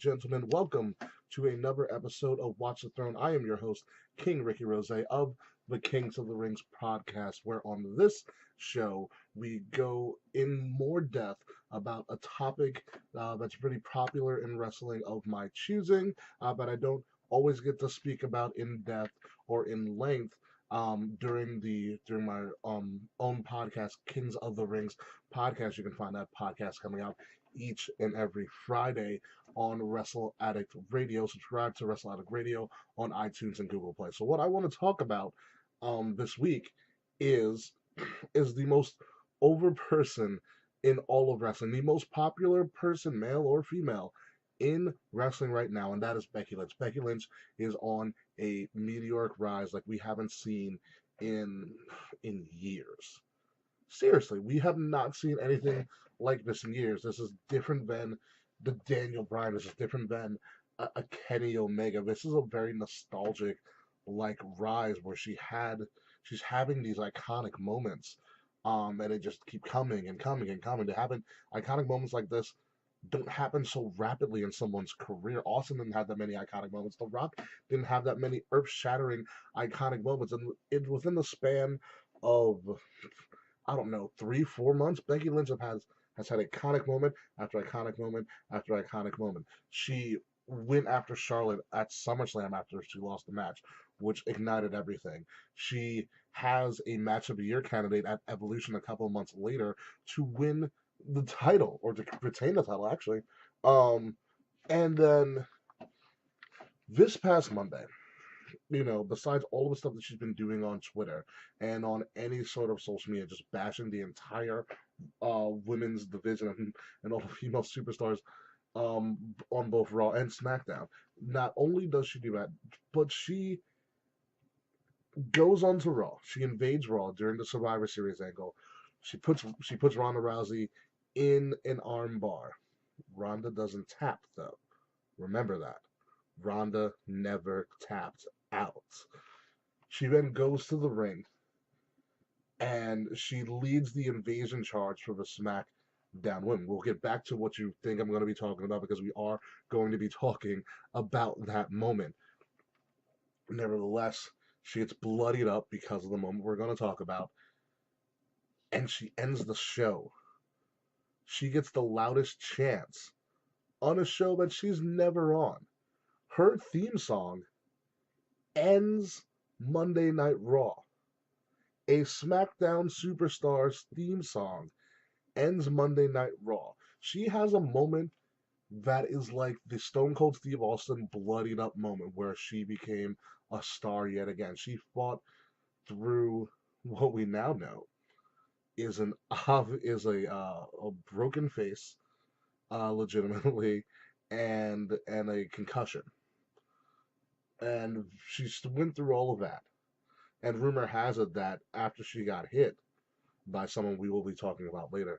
gentlemen, welcome to another episode of Watch the Throne. I am your host, King Rickie Rose of the Kings of the Rings podcast, where on this show we go in more depth about a topic that's pretty popular in wrestling of my choosing, but I don't always get to speak about in depth or in length during my own podcast, Kings of the Rings podcast. You can find that podcast coming out each and every Friday on Wrestle Addict Radio. Subscribe to Wrestle Addict Radio on iTunes and Google Play. So what I want to talk about this week is is the most over person in all of wrestling, the most popular person, male or female, in wrestling right now, and that is Becky Lynch. Becky Lynch is on a meteoric rise like we haven't seen in years. Seriously, we have not seen anything like this in years. This is different than the Daniel Bryan. This is different than a Kenny Omega. This is a very nostalgic like rise where she's having these iconic moments, and they just keep coming and coming and coming. To happen iconic moments like this don't happen so rapidly in someone's career. Austin didn't have that many iconic moments. The Rock didn't have that many earth-shattering iconic moments, and within the span of I don't know 3 4 months, Becky Lynch has had iconic moment after iconic moment after iconic moment. She went after Charlotte at SummerSlam after she lost the match, which ignited everything. She has a match of the year candidate at Evolution a couple of months later to win the title or to retain the title actually. Um, and then this past Monday, besides all the stuff that she's been doing on Twitter and on any sort of social media, just bashing the entire women's division and all the female superstars on both Raw and SmackDown. Not only does she do that, but she goes on to Raw. She invades Raw during the Survivor Series angle. She puts Ronda Rousey in an arm bar. Ronda doesn't tap though. Remember that. Ronda never tapped out. She then goes to the ring and she leads the invasion charge for the SmackDown women. We'll get back to what you think I'm going to be talking about because we are going to be talking about that moment. Nevertheless, she gets bloodied up because of the moment we're going to talk about, and she ends the show. She gets the loudest chants on a show that she's never on. Her theme song ends Monday Night Raw. A SmackDown Superstars theme song ends Monday Night Raw. She has a moment that is like the Stone Cold Steve Austin bloodied up moment where she became a star yet again. She fought through what we now know is a broken face, legitimately, and a concussion, and she went through all of that. And rumor has it that after she got hit by someone we will be talking about later,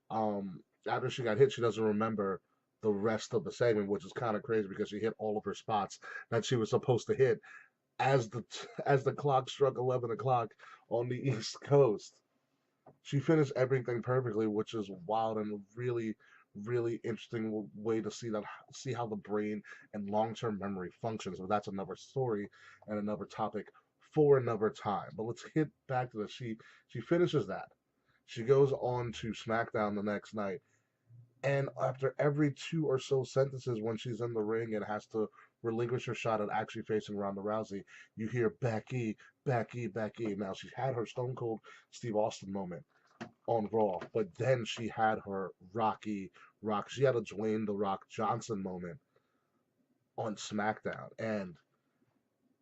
after she got hit, she doesn't remember the rest of the segment, which is kind of crazy because she hit all of her spots that she was supposed to hit as the clock struck 11 o'clock on the East Coast. She finished everything perfectly, which is wild and a really, really interesting way to see how the brain and long-term memory functions. But that's another story and another topic for another time. But let's get back to this. She finishes that. She goes on to SmackDown the next night, and after every two or so sentences when she's in the ring and has to relinquish her shot at actually facing Ronda Rousey, you hear Becky, Becky, Becky. Now she had her Stone Cold Steve Austin moment on Raw, but then she had her Rock. She had a Dwayne the Rock Johnson moment on SmackDown, and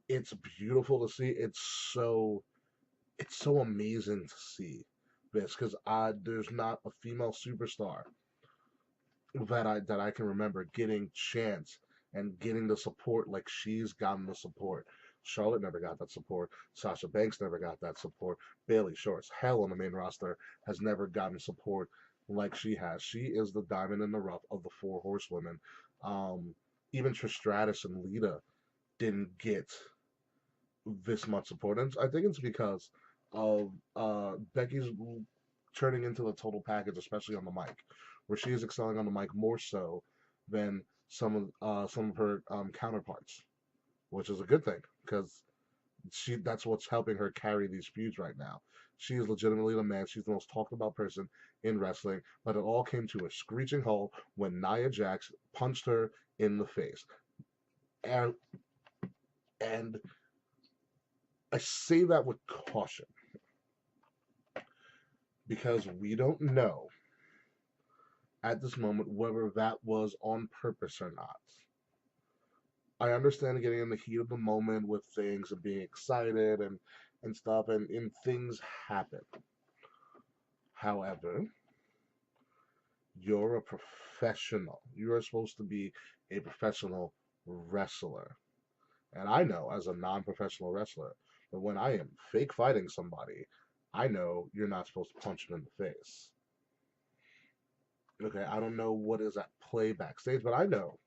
it's beautiful to see. It's so amazing to see this because there's not a female superstar that I can remember getting chance and getting the support like she's gotten the support. Charlotte never got that support. Sasha Banks never got that support. Bayley Shorts, hell on the main roster, has never gotten support like she has. She is the diamond in the rough of the four horsewomen. Even Trish Stratus and Lita didn't get this much support, and I think it's because of Becky's turning into the total package, especially on the mic, where she is excelling on the mic more so than some of her counterparts, which is a good thing because that's what's helping her carry these feuds right now. She is legitimately the man. She's the most talked about person in wrestling, but it all came to a screeching halt when Nia Jax punched her in the face. And and I say that with caution because we don't know at this moment whether that was on purpose or not. I understand getting in the heat of the moment with things and being excited and stuff, and things happen. However, you're a professional. You are supposed to be a professional wrestler. And I know as a non professional wrestler that when I am fake fighting somebody, I know you're not supposed to punch them in the face. Okay, I don't know what is at play backstage, but I know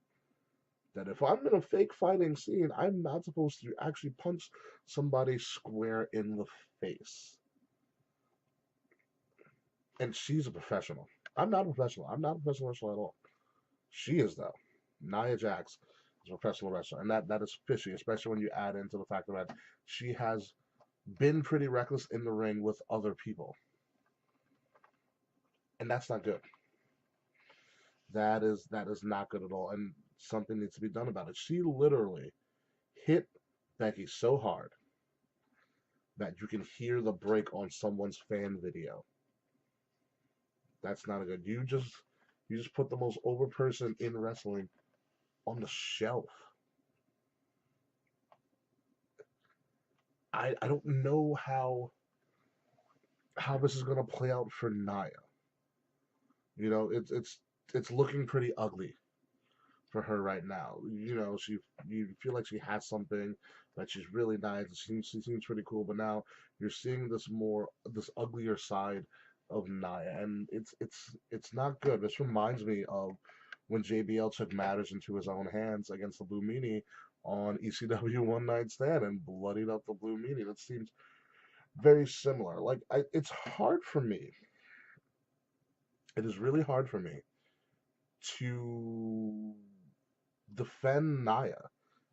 that if I'm in a fake fighting scene, I'm not supposed to actually punch somebody square in the face. And she's a professional. I'm not a professional. I'm not a professional wrestler at all. She is though. Nia Jax is a professional wrestler, and that is fishy, especially when you add into the fact that she has been pretty reckless in the ring with other people, and that's not good. That is not good at all, and something needs to be done about it. She literally hit Becky so hard that you can hear the break on someone's fan video. That's not a good. You just put the most over person in wrestling on the shelf. I don't know how this is gonna play out for Nia. It's looking pretty ugly for her right now. You feel like she has something that she's really nice. She seems pretty cool, but now you're seeing this uglier side of Nia, and it's not good. This reminds me of when JBL took matters into his own hands against the Blue Meanie on ECW One Night Stand and bloodied up the Blue Meanie. That seems very similar. It's hard for me. It is really hard for me to defend Naya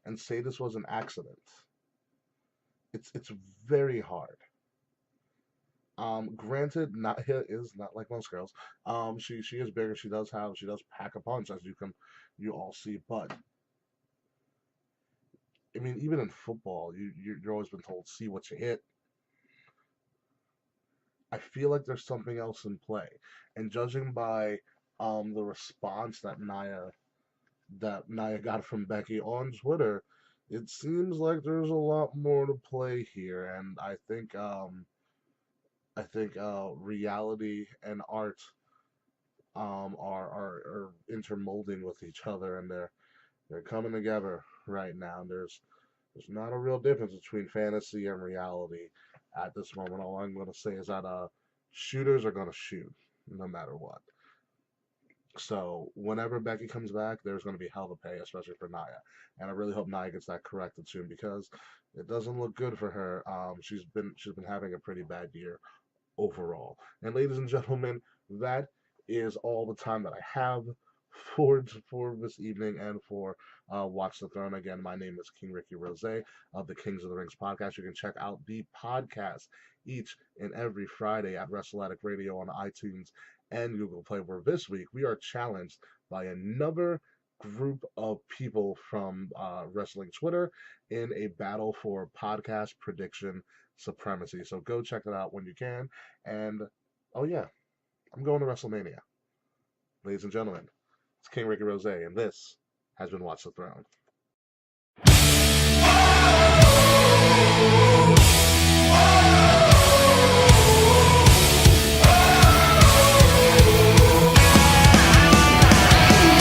and say this was an accident. It's very hard. Granted, Naya is not like most girls. She is bigger. She does pack a punch, as you all see. But I mean, even in football, you're always been told see what you hit. I feel like there's something else in play, and judging by the response that Nia got from Becky on Twitter, it seems like there's a lot more to play here, and I think reality and art are intermolding with each other, and they're coming together right now. And there's not a real difference between fantasy and reality at this moment. All I'm going to say is that shooters are going to shoot no matter what. So whenever Becky comes back, there's going to be hell to pay, especially for Nia. And I really hope Nia gets that corrected soon because it doesn't look good for her. She's been having a pretty bad year overall. And ladies and gentlemen, that is all the time that I have for this evening and for Watch the Throne. Again, my name is King Rickie Rose of the Kings of the Rings podcast. You can check out the podcast each and every Friday at WrestleAddict Radio on iTunes and Google Play, where this week we are challenged by another group of people from wrestling Twitter in a battle for podcast prediction supremacy. So go check it out when you can. And oh yeah, I'm going to WrestleMania. Ladies and gentlemen, it's King Rickie Rose, and this has been Watch the Throne.